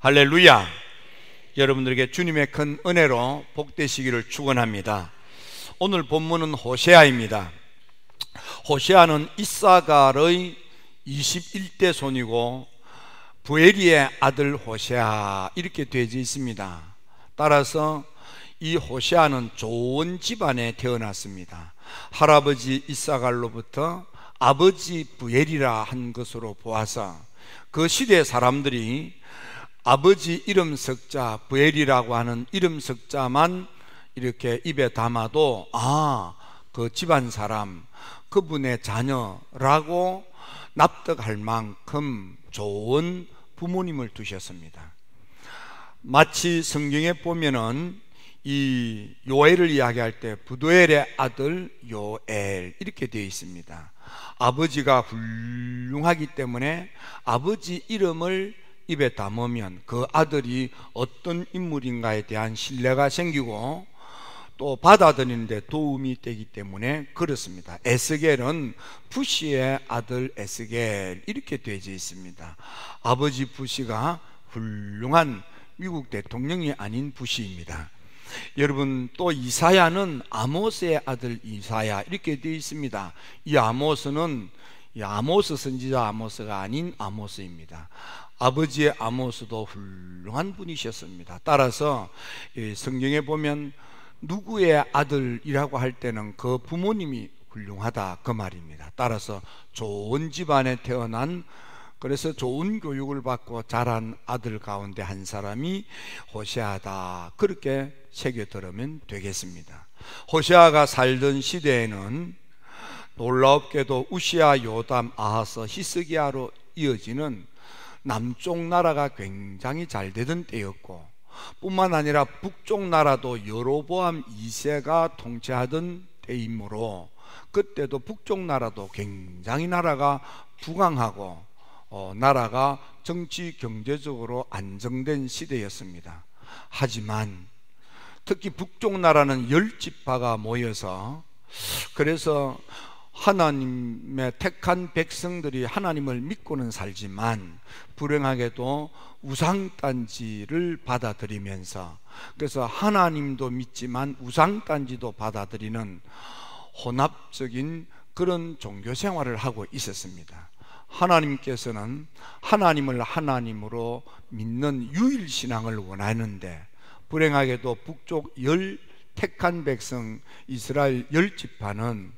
할렐루야. 여러분들에게 주님의 큰 은혜로 복되시기를 축원합니다. 오늘 본문은 호세아입니다. 호세아는 이사갈의 21대 손이고 부엘리의 아들 호세아 이렇게 되어 있습니다. 따라서 이 호세아는 좋은 집안에 태어났습니다. 할아버지 이사갈로부터 아버지 부엘이라 한 것으로 보아서 그 시대 사람들이 아버지 이름 석자 부엘이라고 하는 이름 석자만 이렇게 입에 담아도 그 집안 사람, 그분의 자녀라고 납득할 만큼 좋은 부모님을 두셨습니다. 마치 성경에 보면은 이 요엘을 이야기할 때 부두엘의 아들 요엘 이렇게 되어 있습니다. 아버지가 훌륭하기 때문에 아버지 이름을 입에 담으면 그 아들이 어떤 인물인가에 대한 신뢰가 생기고 또 받아들이는데 도움이 되기 때문에 그렇습니다. 에스겔은 부시의 아들 에스겔 이렇게 되어 있습니다. 아버지 부시가 훌륭한 미국 대통령이 아닌 부시입니다. 여러분, 또 이사야는 아모스의 아들 이사야 이렇게 되어 있습니다. 이 아모스는 아모스 선지자 아모스가 아닌 아모스입니다. 아버지의 아모스도 훌륭한 분이셨습니다. 따라서 성경에 보면 누구의 아들이라고 할 때는 그 부모님이 훌륭하다 그 말입니다. 따라서 좋은 집안에 태어난, 그래서 좋은 교육을 받고 자란 아들 가운데 한 사람이 호세아다 그렇게 새겨들으면 되겠습니다. 호세아가 살던 시대에는 놀랍게도 우시아, 요담, 아하스, 히스기야로 이어지는 남쪽 나라가 굉장히 잘 되던 때였고, 뿐만 아니라 북쪽 나라도 여로보암 2세가 통치하던 때이므로 그때도 북쪽 나라도 굉장히 나라가 부강하고 나라가 정치 경제적으로 안정된 시대였습니다. 하지만 특히 북쪽 나라는 10지파가 모여서, 그래서 하나님의 택한 백성들이 하나님을 믿고는 살지만 불행하게도 우상단지를 받아들이면서, 그래서 하나님도 믿지만 우상단지도 받아들이는 혼합적인 그런 종교 생활을 하고 있었습니다. 하나님께서는 하나님을 하나님으로 믿는 유일신앙을 원하는데, 불행하게도 북쪽 택한 백성 이스라엘 10지파는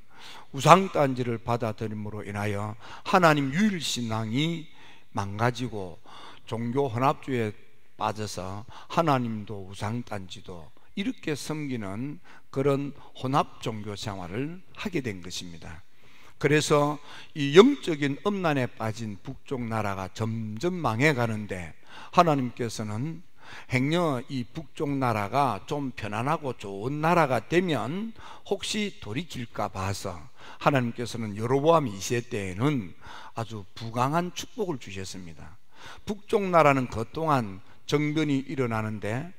우상단지를 받아들임으로 인하여 하나님 유일신앙이 망가지고 종교 혼합주의에 빠져서 하나님도 우상단지도 이렇게 섬기는 그런 혼합 종교 생활을 하게 된 것입니다. 그래서 이 영적인 음란에 빠진 북쪽 나라가 점점 망해가는데, 하나님께서는 행여 이 북쪽 나라가 좀 편안하고 좋은 나라가 되면 혹시 돌이킬까 봐서 하나님께서는 여로보암 2세 때에는 아주 부강한 축복을 주셨습니다. 북쪽 나라는 그동안 정변이 일어나는데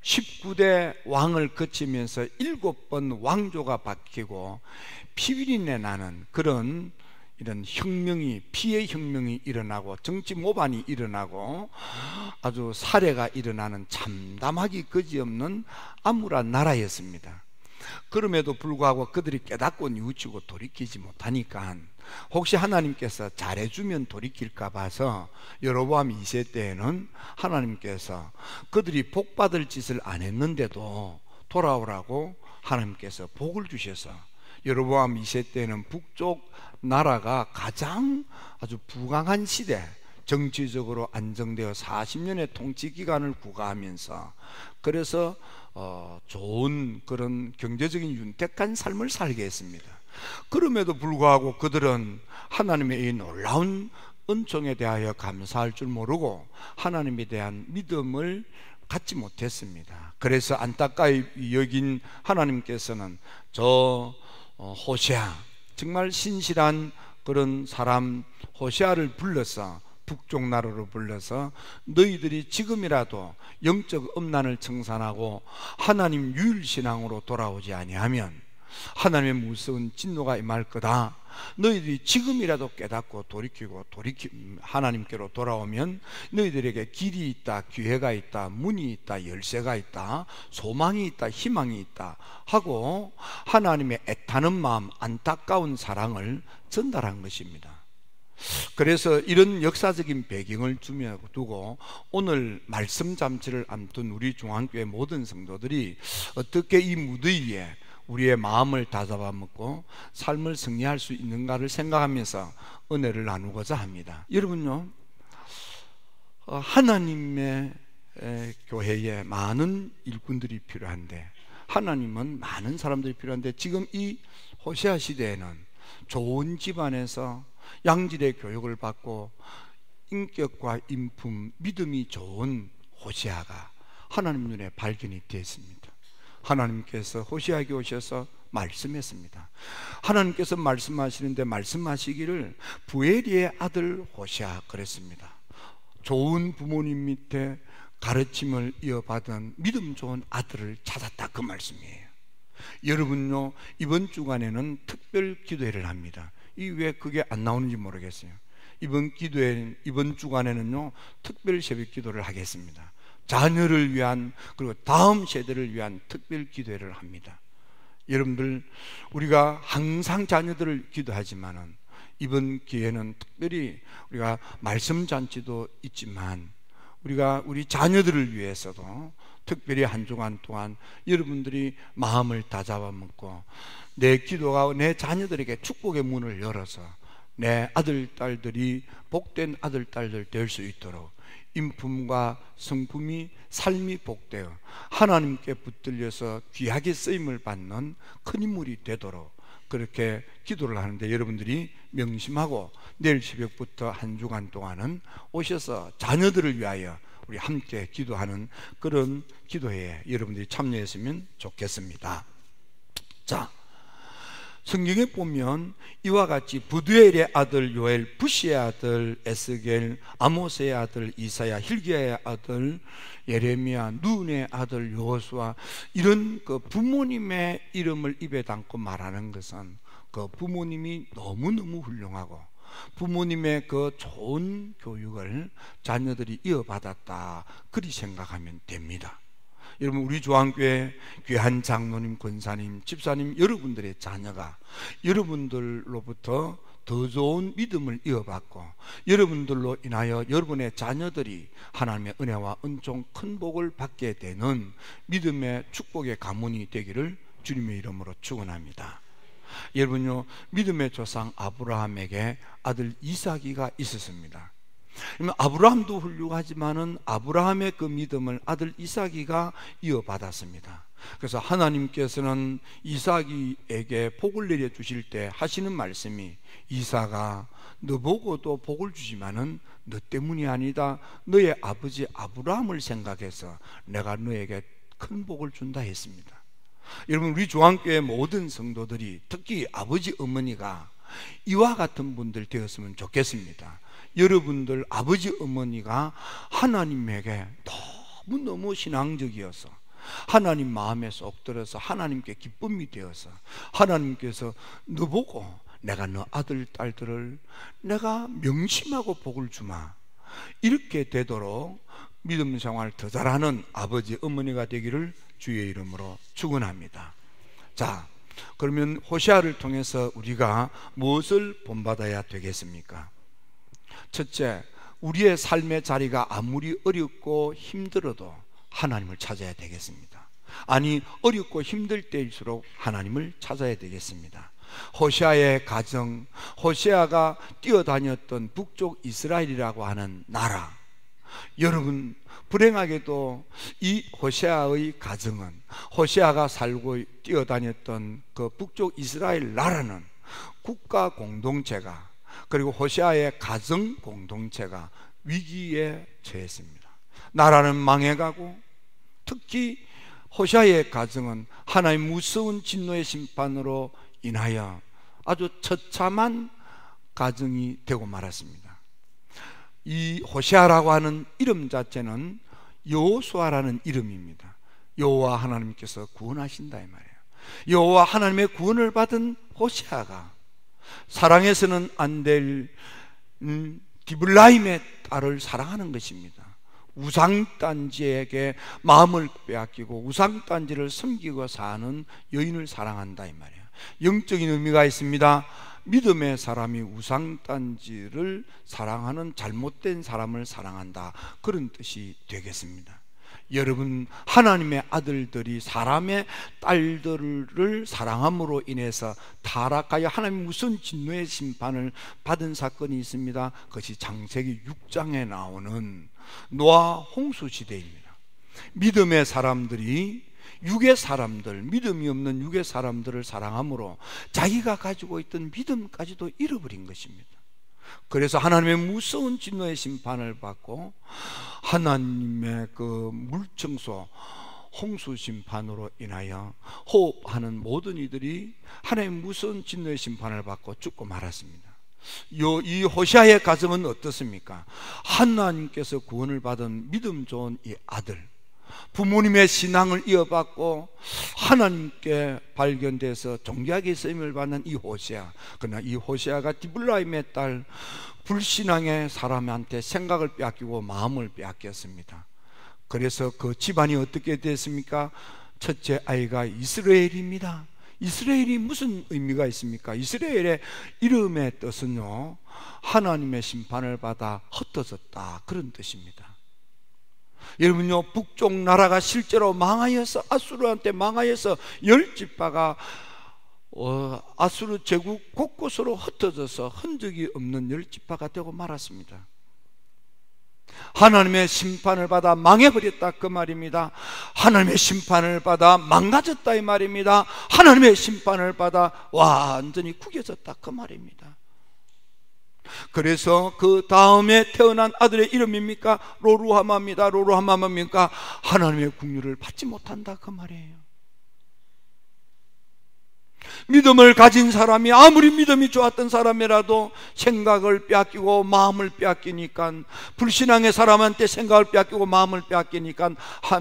19대 왕을 거치면서 7번 왕조가 바뀌고 피비린내 나는 그런 이런 혁명이, 피해 혁명이 일어나고 정치 모반이 일어나고 아주 살해가 일어나는 참담하기 그지없는 암울한 나라였습니다. 그럼에도 불구하고 그들이 깨닫고 뉘우치고 돌이키지 못하니까 혹시 하나님께서 잘해주면 돌이킬까 봐서 여로보암 2세 때에는 하나님께서 그들이 복받을 짓을 안 했는데도 돌아오라고 하나님께서 복을 주셔서 여로보암 2세 때는 북쪽 나라가 가장 아주 부강한 시대, 정치적으로 안정되어 40년의 통치 기간을 구가하면서, 그래서 좋은 그런 경제적인 윤택한 삶을 살게 했습니다. 그럼에도 불구하고 그들은 하나님의 이 놀라운 은총에 대하여 감사할 줄 모르고 하나님에 대한 믿음을 갖지 못했습니다. 그래서 안타까이 여긴 하나님께서는 호세아, 정말 신실한 그런 사람 호세아를 불러서 북쪽 나라로 불러서 너희들이 지금이라도 영적 음란을 청산하고 하나님 유일신앙으로 돌아오지 아니하면 하나님의 무서운 진노가 임할 거다, 너희들이 지금이라도 깨닫고 하나님께로 돌아오면 너희들에게 길이 있다, 기회가 있다, 문이 있다, 열쇠가 있다, 소망이 있다, 희망이 있다 하고 하나님의 애타는 마음, 안타까운 사랑을 전달한 것입니다. 그래서 이런 역사적인 배경을 두고 오늘 말씀 잠시를 앞둔 우리 중앙교회 모든 성도들이 어떻게 이 무더위에 우리의 마음을 다잡아 먹고 삶을 승리할 수 있는가를 생각하면서 은혜를 나누고자 합니다. 여러분요, 하나님의 교회에 많은 일꾼들이 필요한데, 하나님은 많은 사람들이 필요한데, 지금 이 호세아 시대에는 좋은 집안에서 양질의 교육을 받고 인격과 인품, 믿음이 좋은 호세아가 하나님 눈에 발견이 되었습니다. 하나님께서 호세아에게 오셔서 말씀했습니다. 하나님께서 말씀하시는데 말씀하시기를 부엘리의 아들 호세아 그랬습니다. 좋은 부모님 밑에 가르침을 이어받은 믿음 좋은 아들을 찾았다, 그 말씀이에요. 여러분요, 이번 주간에는 특별 기도회를 합니다. 왜 그게 안 나오는지 모르겠어요. 이번 주간에는요, 특별 새벽 기도를 하겠습니다. 자녀를 위한, 그리고 다음 세대를 위한 특별 기도회를 합니다. 여러분들, 우리가 항상 자녀들을 기도하지만은 이번 기회는 특별히 우리가 말씀 잔치도 있지만 우리가 우리 자녀들을 위해서도 특별히 한 주간 동안 여러분들이 마음을 다잡아 먹고 내 기도가 내 자녀들에게 축복의 문을 열어서 내 아들, 딸들이 복된 아들, 딸들 될 수 있도록 인품과 성품이, 삶이 복되어 하나님께 붙들려서 귀하게 쓰임을 받는 큰 인물이 되도록 그렇게 기도를 하는데, 여러분들이 명심하고 내일 새벽부터 한 주간 동안은 오셔서 자녀들을 위하여 우리 함께 기도하는 그런 기도회에 여러분들이 참여했으면 좋겠습니다. 자, 성경에 보면 이와 같이 부두엘의 아들 요엘, 부시의 아들 에스겔, 아모스의 아들 이사야, hilkiya의 아들 예레미야, 눈의 아들 여호수아, 이런 그 부모님의 이름을 입에 담고 말하는 것은 그 부모님이 너무너무 훌륭하고 부모님의 그 좋은 교육을 자녀들이 이어받았다, 그리 생각하면 됩니다. 여러분, 우리 조항교회 귀한 장로님, 권사님, 집사님 여러분들의 자녀가 여러분들로부터 더 좋은 믿음을 이어받고 여러분들로 인하여 여러분의 자녀들이 하나님의 은혜와 은총 큰 복을 받게 되는 믿음의 축복의 가문이 되기를 주님의 이름으로 축원합니다. 여러분요, 믿음의 조상 아브라함에게 아들 이삭이가 있었습니다. 아브라함도 훌륭하지만은 아브라함의 그 믿음을 아들 이삭이가 이어받았습니다. 그래서 하나님께서는 이삭이에게 복을 내려 주실 때 하시는 말씀이, 이삭아, 너 보고도 복을 주지만은 너 때문이 아니다, 너의 아버지 아브라함을 생각해서 내가 너에게 큰 복을 준다 했습니다. 여러분, 우리 조항교회 모든 성도들이, 특히 아버지 어머니가 이와 같은 분들 되었으면 좋겠습니다. 여러분들 아버지 어머니가 하나님에게 너무너무 신앙적이어서 하나님 마음에 쏙 들어서 하나님께 기쁨이 되어서 하나님께서 너 보고 내가 너 아들 딸들을 내가 명심하고 복을 주마, 이렇게 되도록 믿음 생활을 더 잘하는 아버지 어머니가 되기를 주의 이름으로 축원합니다. 자, 그러면 호세아를 통해서 우리가 무엇을 본받아야 되겠습니까? 첫째, 우리의 삶의 자리가 아무리 어렵고 힘들어도 하나님을 찾아야 되겠습니다. 아니, 어렵고 힘들 때일수록 하나님을 찾아야 되겠습니다. 호세아의 가정, 호세아가 뛰어다녔던 북쪽 이스라엘이라고 하는 나라, 여러분, 불행하게도 이 호세아의 가정은, 호세아가 살고 뛰어다녔던 그 북쪽 이스라엘 나라는 국가 공동체가, 그리고 호세아의 가정 공동체가 위기에 처했습니다. 나라는 망해가고, 특히 호세아의 가정은 하나님의 무서운 진노의 심판으로 인하여 아주 처참한 가정이 되고 말았습니다. 이 호세아라고 하는 이름 자체는 여호수아라는 이름입니다. 여호와 하나님께서 구원하신다 이 말이에요. 여호와 하나님의 구원을 받은 호세아가 사랑해서는 안 될 디블라임의 딸을 사랑하는 것입니다. 우상단지에게 마음을 빼앗기고 우상단지를 섬기고 사는 여인을 사랑한다 이 말이에요. 영적인 의미가 있습니다. 믿음의 사람이 우상단지를 사랑하는 잘못된 사람을 사랑한다, 그런 뜻이 되겠습니다. 여러분, 하나님의 아들들이 사람의 딸들을 사랑함으로 인해서 타락하여 하나님 무슨 진노의 심판을 받은 사건이 있습니다. 그것이 창세기 6장에 나오는 노아 홍수 시대입니다. 믿음의 사람들이 육의 사람들, 믿음이 없는 육의 사람들을 사랑함으로 자기가 가지고 있던 믿음까지도 잃어버린 것입니다. 그래서 하나님의 무서운 진노의 심판을 받고 하나님의 그 물청소 홍수 심판으로 인하여 호흡하는 모든 이들이 하나님의 무서운 진노의 심판을 받고 죽고 말았습니다. 이 호시아의 가정은 어떻습니까? 하나님께서 구원을 받은 믿음 좋은 이 아들, 부모님의 신앙을 이어받고 하나님께 발견돼서 존귀하게 쓰임을 받는 이 호시아. 그러나 이 호시아가 디블라임의 딸 불신앙의 사람한테 생각을 빼앗기고 마음을 빼앗겼습니다. 그래서 그 집안이 어떻게 됐습니까? 첫째 아이가 이스라엘입니다. 이스라엘이 무슨 의미가 있습니까? 이스라엘의 이름의 뜻은요, 하나님의 심판을 받아 흩어졌다, 그런 뜻입니다. 여러분요, 북쪽 나라가 실제로 망하여서 아수르한테 망하여서 10지파가 아수르 제국 곳곳으로 흩어져서 흔적이 없는 10지파가 되고 말았습니다. 하나님의 심판을 받아 망해버렸다, 그 말입니다. 하나님의 심판을 받아 망가졌다, 이 말입니다. 하나님의 심판을 받아 완전히 구겨졌다, 그 말입니다. 그래서 그 다음에 태어난 아들의 이름입니까? 로루하마입니다. 로루하마입니까? 하나님의 긍휼을 받지 못한다, 그 말이에요. 믿음을 가진 사람이 아무리 믿음이 좋았던 사람이라도 생각을 빼앗기고 마음을 빼앗기니까, 불신앙의 사람한테 생각을 빼앗기고 마음을 빼앗기니까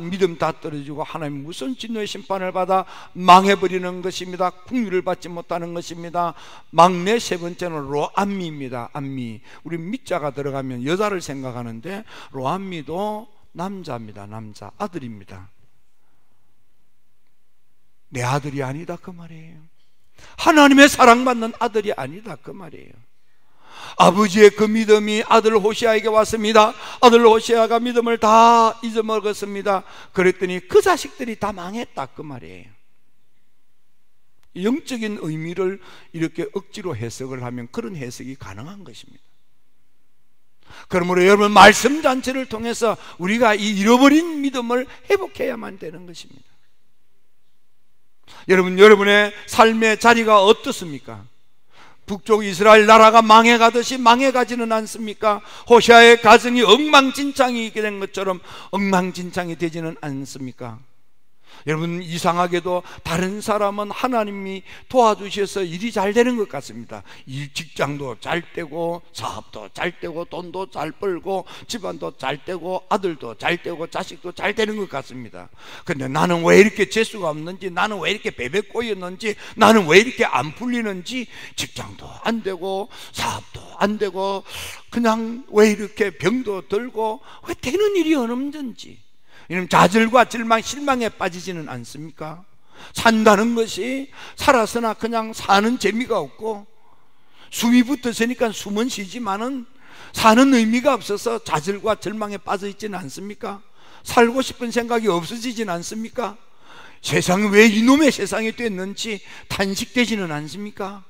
믿음 다 떨어지고 하나님 무슨 진노의 심판을 받아 망해버리는 것입니다. 긍휼을 받지 못하는 것입니다. 막내 세 번째는 로암미입니다. 암미, 우리 미자가 들어가면 여자를 생각하는데 로암미도 남자입니다. 남자, 아들입니다. 내 아들이 아니다, 그 말이에요. 하나님의 사랑받는 아들이 아니다, 그 말이에요. 아버지의 그 믿음이 아들 호시아에게 왔습니다. 아들 호시아가 믿음을 다 잊어먹었습니다. 그랬더니 그 자식들이 다 망했다, 그 말이에요. 영적인 의미를 이렇게 억지로 해석을 하면 그런 해석이 가능한 것입니다. 그러므로 여러분, 말씀 잔치를 통해서 우리가 이 잃어버린 믿음을 회복해야만 되는 것입니다. 여러분의 삶의 자리가 어떻습니까? 북쪽 이스라엘 나라가 망해가듯이 망해가지는 않습니까? 호시아의 가정이 엉망진창이 된 것처럼 엉망진창이 되지는 않습니까? 여러분, 이상하게도 다른 사람은 하나님이 도와주셔서 일이 잘 되는 것 같습니다. 이 직장도 잘 되고 사업도 잘 되고 돈도 잘 벌고 집안도 잘 되고 아들도 잘 되고 자식도 잘 되는 것 같습니다. 근데 나는 왜 이렇게 재수가 없는지, 나는 왜 이렇게 베베 꼬였는지, 나는 왜 이렇게 안 풀리는지, 직장도 안 되고 사업도 안 되고 그냥 왜 이렇게 병도 들고 왜 되는 일이 없는지, 이런 좌절과 절망, 실망에 빠지지는 않습니까? 산다는 것이 살아서나 그냥 사는 재미가 없고, 숨이 붙었으니까 숨은 쉬지만은 사는 의미가 없어서 좌절과 절망에 빠져 있지는 않습니까? 살고 싶은 생각이 없어지지는 않습니까? 세상이 왜 이놈의 세상이 됐는지 탄식되지는 않습니까?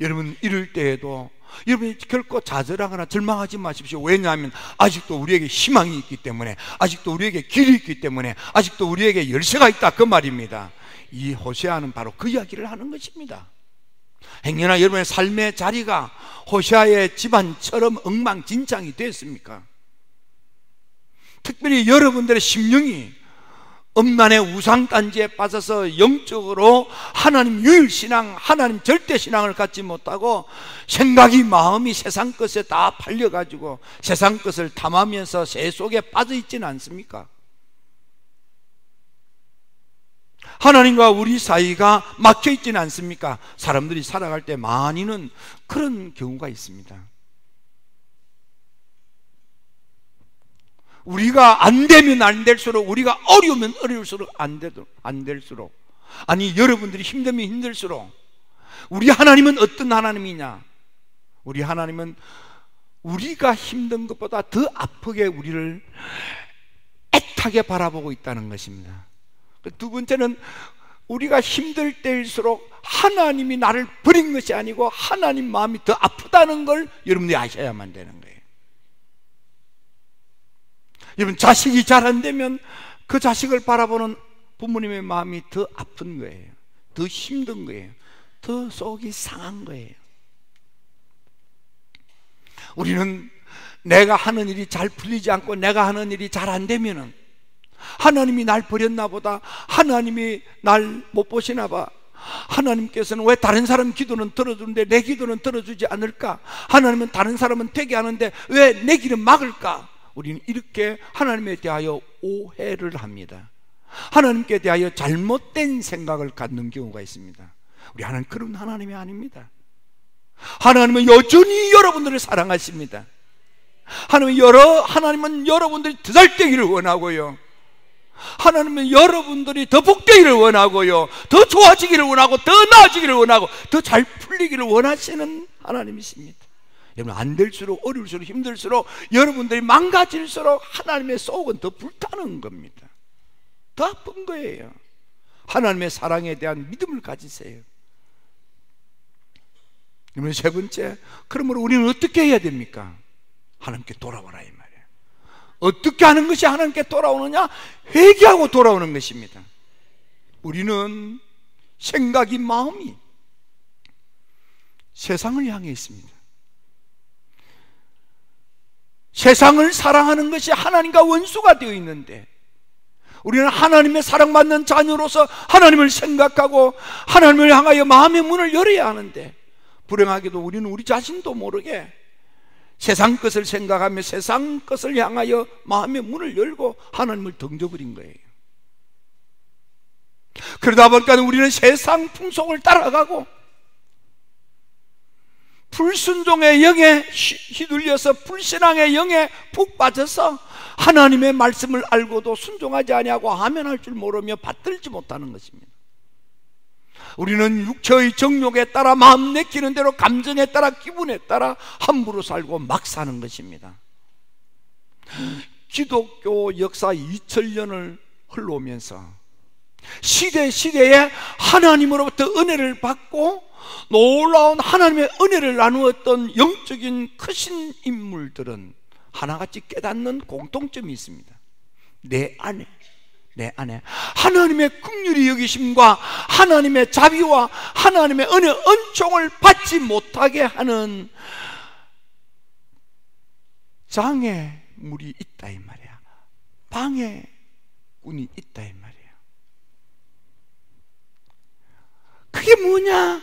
여러분, 이럴 때에도 여러분이 결코 좌절하거나 절망하지 마십시오. 왜냐하면 아직도 우리에게 희망이 있기 때문에, 아직도 우리에게 길이 있기 때문에, 아직도 우리에게 열쇠가 있다, 그 말입니다. 이 호시아는 바로 그 이야기를 하는 것입니다. 행여나 여러분의 삶의 자리가 호시아의 집안처럼 엉망진창이 됐습니까? 특별히 여러분들의 심령이 엄난의 우상단지에 빠져서 영적으로 하나님 유일신앙, 하나님 절대신앙을 갖지 못하고 생각이, 마음이 세상 것에 다 팔려가지고 세상 것을 탐하면서 새 속에 빠져 있지는 않습니까? 하나님과 우리 사이가 막혀 있지는 않습니까? 사람들이 살아갈 때 많이는 그런 경우가 있습니다. 우리가 안 되면 안 될수록, 우리가 어려우면 어려울수록 안 될수록, 아니 여러분들이 힘들면 힘들수록, 우리 하나님은 어떤 하나님이냐? 우리 하나님은 우리가 힘든 것보다 더 아프게 우리를 애타게 바라보고 있다는 것입니다. 두 번째는 우리가 힘들 때일수록 하나님이 나를 버린 것이 아니고 하나님 마음이 더 아프다는 걸 여러분들이 아셔야만 되는 거예요. 여러분, 자식이 잘 안 되면 그 자식을 바라보는 부모님의 마음이 더 아픈 거예요. 더 힘든 거예요. 더 속이 상한 거예요. 우리는 내가 하는 일이 잘 풀리지 않고 내가 하는 일이 잘 안 되면은 하나님이 날 버렸나 보다, 하나님이 날 못 보시나 봐, 하나님께서는 왜 다른 사람 기도는 들어주는데 내 기도는 들어주지 않을까, 하나님은 다른 사람은 되게 하는데 왜 내 길은 막을까. 우리는 이렇게 하나님에 대하여 오해를 합니다. 하나님께 대하여 잘못된 생각을 갖는 경우가 있습니다. 우리 하나님 그런 하나님이 아닙니다. 하나님은 여전히 여러분들을 사랑하십니다. 하나님은 여러분들이 더 잘 되기를 원하고요, 하나님은 여러분들이 더 복되기를 원하고요, 더 좋아지기를 원하고, 더 나아지기를 원하고, 더 잘 풀리기를 원하시는 하나님이십니다. 여러분, 안 될수록, 어려울수록, 힘들수록, 여러분들이 망가질수록 하나님의 속은 더 불타는 겁니다. 더 아픈 거예요. 하나님의 사랑에 대한 믿음을 가지세요. 그러면 세 번째, 그러므로 우리는 어떻게 해야 됩니까? 하나님께 돌아오라 이 말이에요. 어떻게 하는 것이 하나님께 돌아오느냐? 회개하고 돌아오는 것입니다. 우리는 생각이, 마음이 세상을 향해 있습니다. 세상을 사랑하는 것이 하나님과 원수가 되어 있는데, 우리는 하나님의 사랑받는 자녀로서 하나님을 생각하고 하나님을 향하여 마음의 문을 열어야 하는데, 불행하게도 우리는 우리 자신도 모르게 세상 것을 생각하며 세상 것을 향하여 마음의 문을 열고 하나님을 던져버린 거예요. 그러다 보니까 우리는 세상 풍속을 따라가고 불순종의 영에 휘둘려서 불신앙의 영에 푹 빠져서 하나님의 말씀을 알고도 순종하지 아니하고 아멘할 줄 모르며 받들지 못하는 것입니다. 우리는 육체의 정욕에 따라 마음 내키는 대로, 감정에 따라, 기분에 따라 함부로 살고 막 사는 것입니다. 기독교 역사 2000년을 흘러오면서 시대에 하나님으로부터 은혜를 받고 놀라운 하나님의 은혜를 나누었던 영적인 크신 인물들은 하나같이 깨닫는 공통점이 있습니다. 내 안에 하나님의 긍휼히 여기심과 하나님의 자비와 하나님의 은혜, 은총을 받지 못하게 하는 장애물이 있다 이 말이야. 방해꾼이 있다 이 말이야. 그게 뭐냐?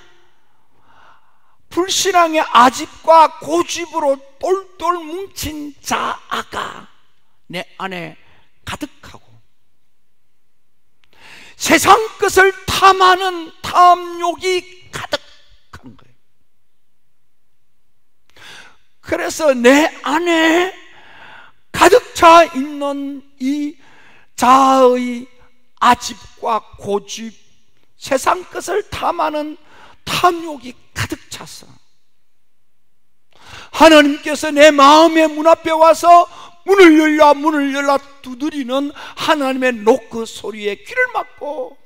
불신앙의 아집과 고집으로 똘똘 뭉친 자아가 내 안에 가득하고, 세상 것을 탐하는 탐욕이 가득한 거예요. 그래서 내 안에 가득 차 있는 이 자아의 아집과 고집, 세상 것을 탐하는 탐욕이 가득 찼어. 하나님께서 내 마음의 문 앞에 와서 문을 열라 두드리는 하나님의 노크 소리에 귀를 막고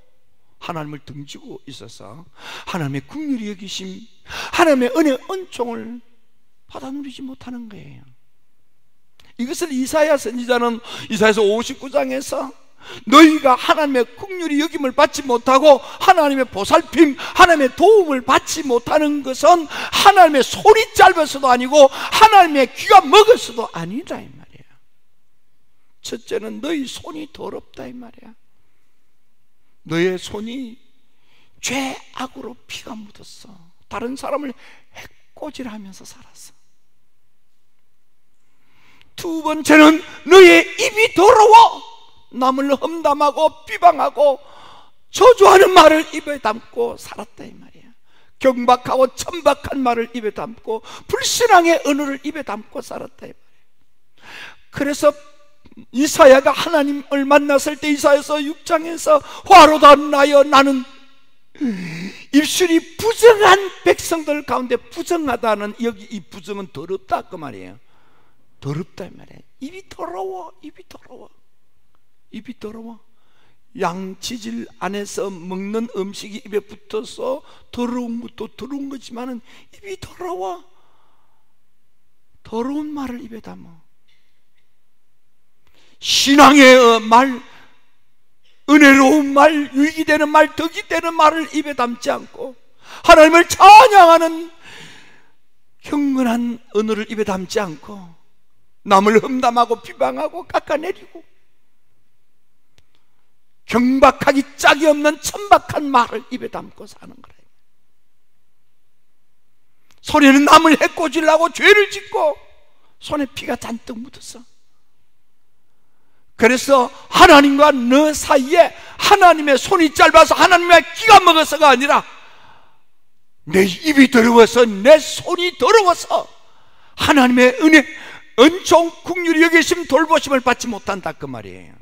하나님을 등지고 있어서 하나님의 긍휼히 여기심, 하나님의 은혜, 은총을 받아 누리지 못하는 거예요. 이것을 이사야 선지자는 이사야서 59장에서 너희가 하나님의 긍휼히 여김을 받지 못하고 하나님의 보살핌, 하나님의 도움을 받지 못하는 것은 하나님의 손이 짧아서도 아니고 하나님의 귀가 먹어서도 아니다 이 말이야. 첫째는 너희 손이 더럽다 이 말이야. 너의 손이 죄악으로 피가 묻었어. 다른 사람을 해코지하면서 살았어. 두 번째는 너의 입이 더러워. 남을 험담하고 비방하고 저주하는 말을 입에 담고 살았다 이 말이야. 경박하고 천박한 말을 입에 담고 불신앙의 언어를 입에 담고 살았다 이 말이야. 그래서 이사야가 하나님을 만났을 때 이사야서 6장에서 화로다 나여 나는 입술이 부정한 백성들 가운데 부정하다는, 여기 이 부정은 더럽다 그 말이에요. 더럽다 이 말이에요. 입이 더러워, 입이 더러워, 입이 더러워. 양치질 안에서 먹는 음식이 입에 붙어서 더러운 것도 더러운 거지만은 입이 더러워. 더러운 말을 입에 담아. 신앙의 말, 은혜로운 말, 유익이 되는 말, 덕이 되는 말을 입에 담지 않고 하나님을 찬양하는 경건한 언어를 입에 담지 않고 남을 험담하고 비방하고 깎아내리고 경박하기 짝이 없는 천박한 말을 입에 담고 사는 거예요. 손에는 남을 해코지려고 죄를 짓고 손에 피가 잔뜩 묻었어. 그래서 하나님과 너 사이에 하나님의 손이 짧아서 하나님의 기가 먹어서가 아니라 내 입이 더러워서, 내 손이 더러워서 하나님의 은혜, 은총, 긍휼이 여기심, 돌보심을 받지 못한다 그 말이에요.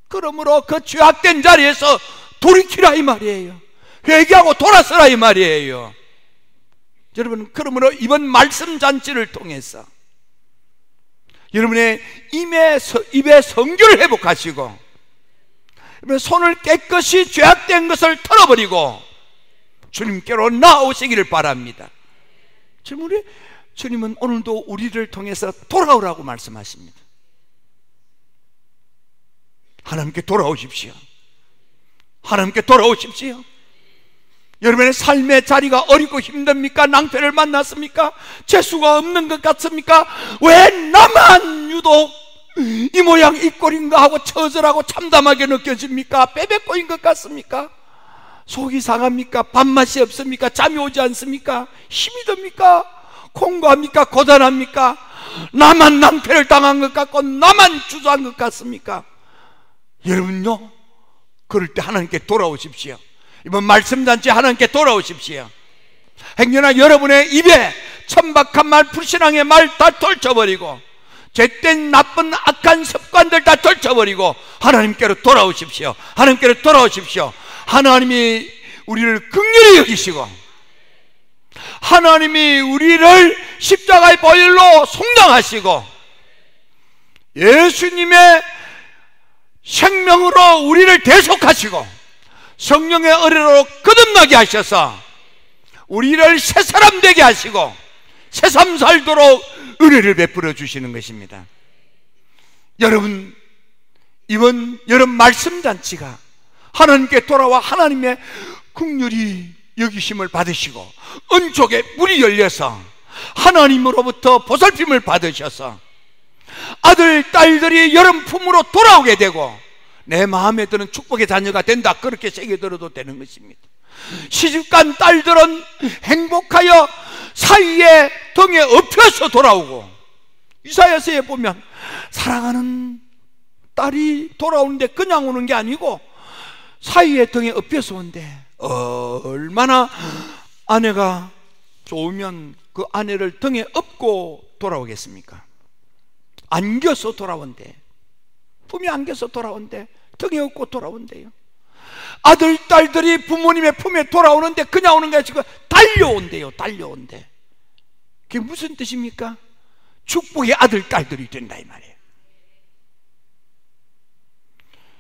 그러므로 그 죄악된 자리에서 돌이키라 이 말이에요. 회개하고 돌아서라 이 말이에요. 여러분, 그러므로 이번 말씀 잔치를 통해서 여러분의 입의 성결을 회복하시고 손을 깨끗이 죄악된 것을 털어버리고 주님께로 나오시기를 바랍니다. 주님은 오늘도 우리를 통해서 돌아오라고 말씀하십니다. 하나님께 돌아오십시오. 하나님께 돌아오십시오. 여러분의 삶의 자리가 어렵고 힘듭니까? 낭패를 만났습니까? 재수가 없는 것 같습니까? 왜 나만 유독 이 모양 이 꼴인가 하고 처절하고 참담하게 느껴집니까? 빼빼꼬인 것 같습니까? 속이 상합니까? 밥맛이 없습니까? 잠이 오지 않습니까? 힘이 듭니까? 공고합니까? 고단합니까? 나만 낭패를 당한 것 같고 나만 주저한 것 같습니까? 여러분요, 그럴 때 하나님께 돌아오십시오. 이번 말씀잔치 하나님께 돌아오십시오. 행여나 여러분의 입에 천박한 말, 불신앙의 말 다 떨쳐버리고 죄된 나쁜 악한 습관들 다 떨쳐버리고 하나님께로 돌아오십시오. 하나님께로 돌아오십시오. 하나님이 우리를 긍휼히 여기시고 하나님이 우리를 십자가의 보혈로 속량하시고 예수님의 생명으로 우리를 대속하시고 성령의 은혜로 거듭나게 하셔서 우리를 새 사람 되게 하시고 새삼 살도록 은혜를 베풀어 주시는 것입니다. 여러분, 이번 여름 말씀잔치가 하나님께 돌아와 하나님의 긍휼히 여기심을 받으시고 은총의 문이 열려서 하나님으로부터 보살핌을 받으셔서 아들, 딸들이 여름 품으로 돌아오게 되고 내 마음에 드는 축복의 자녀가 된다, 그렇게 새겨 들어도 되는 것입니다. 시집간 딸들은 행복하여 사위의 등에 엎혀서 돌아오고, 이사야서에 보면 사랑하는 딸이 돌아오는데 그냥 오는 게 아니고 사위의 등에 엎여서 온대. 얼마나 아내가 좋으면 그 아내를 등에 업고 돌아오겠습니까? 안겨서 돌아온대. 품에 안겨서 돌아온대. 등에 업고 돌아온대요. 아들, 딸들이 부모님의 품에 돌아오는데 그냥 오는 게 아니고 달려온대요. 달려온대. 그게 무슨 뜻입니까? 축복의 아들, 딸들이 된다 이 말이에요.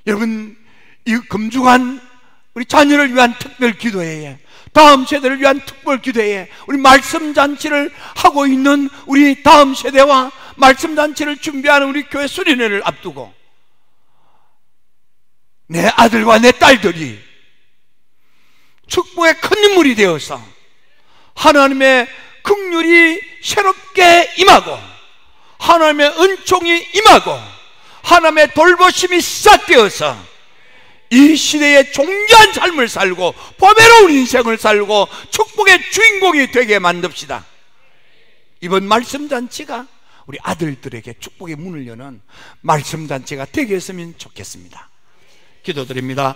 여러분, 이 금중한 우리 자녀를 위한 특별 기도회에, 다음 세대를 위한 특별 기도회에, 우리 말씀 잔치를 하고 있는 우리 다음 세대와 말씀 잔치를 준비하는 우리 교회 수련회를 앞두고 내 아들과 내 딸들이 축복의 큰 인물이 되어서 하나님의 긍휼이 새롭게 임하고 하나님의 은총이 임하고 하나님의 돌보심이 시작되어서 이 시대의 존귀한 삶을 살고 보배로운 인생을 살고 축복의 주인공이 되게 만듭시다. 이번 말씀잔치가 우리 아들들에게 축복의 문을 여는 말씀잔치가 되게 했으면 좋겠습니다. 기도드립니다.